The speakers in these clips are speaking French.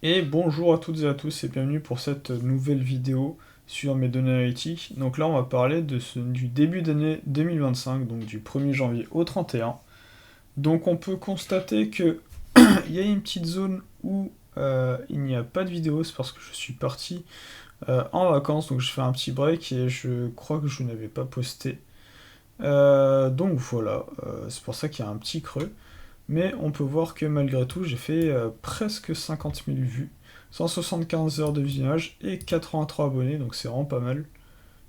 Et bonjour à toutes et à tous et bienvenue pour cette nouvelle vidéo sur mes données analytiques. Donc là on va parler du début d'année 2025, donc du 1er janvier au 31. Donc on peut constater que il y a une petite zone où il n'y a pas de vidéo, c'est parce que je suis parti en vacances, donc je fais un petit break et je crois que je n'avais pas posté. Donc voilà, c'est pour ça qu'il y a un petit creux. Mais on peut voir que malgré tout, j'ai fait presque 50 000 vues, 175 heures de visionnage et 83 abonnés, donc c'est vraiment pas mal.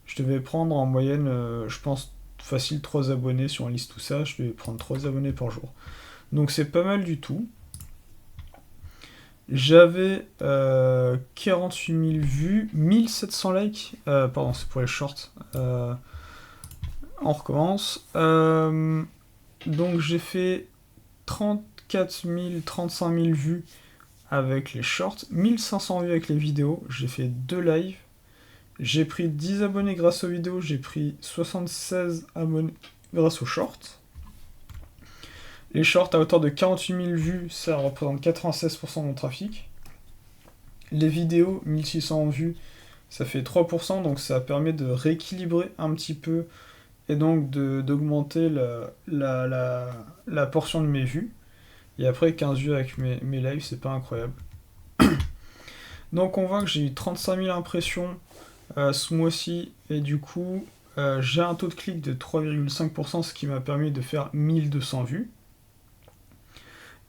Je devais prendre en moyenne, je pense, facile 3 abonnés si on liste tout ça, je devais prendre 3 abonnés par jour. Donc c'est pas mal du tout. J'avais 48 000 vues, 1700 likes, pardon, c'est pour les shorts. On recommence. Donc j'ai fait 34 000, 35 000 vues avec les shorts, 1500 vues avec les vidéos, j'ai fait 2 lives, j'ai pris 10 abonnés grâce aux vidéos, j'ai pris 76 abonnés grâce aux shorts. Les shorts à hauteur de 48 000 vues, ça représente 96% de mon trafic. Les vidéos, 1600 vues, ça fait 3%, donc ça permet de rééquilibrer un petit peu et donc d'augmenter la portion de mes vues. Et après 15 vues avec mes lives, c'est pas incroyable. Donc on voit que j'ai eu 35 000 impressions ce mois-ci et du coup j'ai un taux de clic de 3,5%, ce qui m'a permis de faire 1200 vues.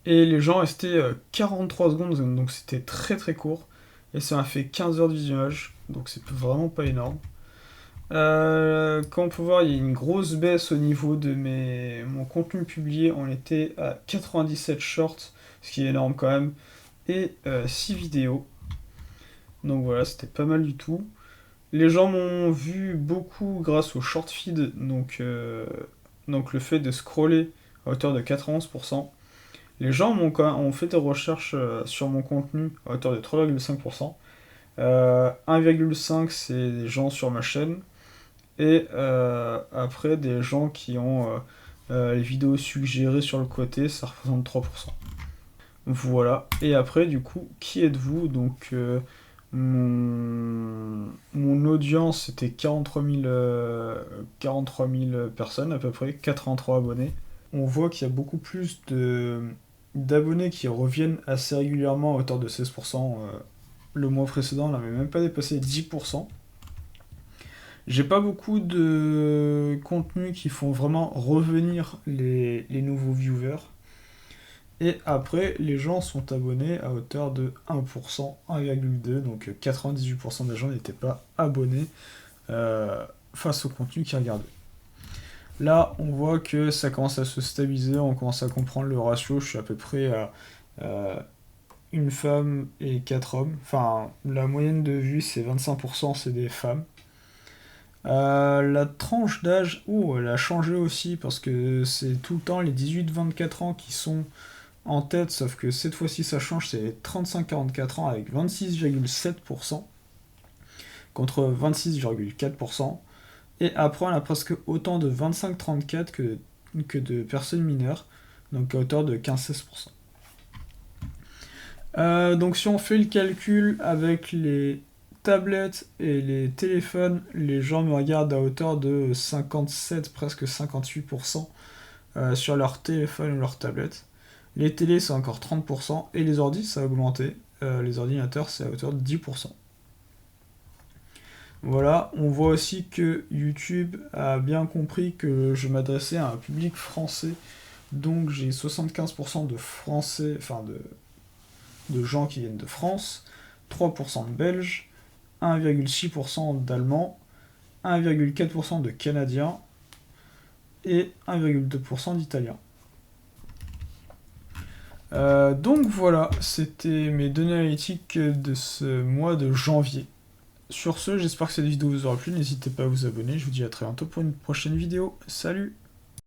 Et les gens restaient 43 secondes, donc c'était très très court. Et ça m'a fait 15 heures de visionnage, donc c'est vraiment pas énorme. Comme on peut voir, il y a une grosse baisse au niveau de mon contenu publié. On était à 97 shorts, ce qui est énorme quand même, et 6 vidéos. Donc voilà, c'était pas mal du tout. Les gens m'ont vu beaucoup grâce au short feed, donc le fait de scroller à hauteur de 91%. Les gens ont fait des recherches sur mon contenu à hauteur de 3,5%. 1,5% c'est des gens sur ma chaîne. Et après, des gens qui ont les vidéos suggérées sur le côté, ça représente 3%. Voilà. Et après, du coup, qui êtes-vous? Donc, mon audience c'était 43 000 personnes à peu près, 83 abonnés. On voit qu'il y a beaucoup plus d'abonnés qui reviennent assez régulièrement à hauteur de 16%. Le mois précédent, on n'avait même pas dépassé 10%. J'ai pas beaucoup de contenus qui font vraiment revenir les nouveaux viewers. Et après, les gens sont abonnés à hauteur de 1%, 1,2%, donc 98% des gens n'étaient pas abonnés face au contenu qu'ils regardaient. Là, on voit que ça commence à se stabiliser, on commence à comprendre le ratio, je suis à peu près à une femme et 4 hommes. Enfin, la moyenne de vues, c'est 25%, c'est des femmes. La tranche d'âge, elle a changé aussi, parce que c'est tout le temps les 18-24 ans qui sont en tête, sauf que cette fois-ci ça change, c'est les 35-44 ans avec 26,7% contre 26,4%. Et après, on a presque autant de 25-34 que de personnes mineures, donc à hauteur de 15-16%. Donc si on fait le calcul avec les tablettes et les téléphones, les gens me regardent à hauteur de 57, presque 58% sur leur téléphone ou leur tablette. Les télés, c'est encore 30%, et les ordis, ça a augmenté. Les ordinateurs, c'est à hauteur de 10%. Voilà, on voit aussi que YouTube a bien compris que je m'adressais à un public français, donc j'ai 75% de français, enfin de gens qui viennent de France, 3% de Belges, 1,6% d'Allemands, 1,4% de Canadiens et 1,2% d'Italiens. Donc voilà, c'était mes données analytiques de ce mois de janvier. Sur ce, j'espère que cette vidéo vous aura plu, n'hésitez pas à vous abonner, je vous dis à très bientôt pour une prochaine vidéo. Salut!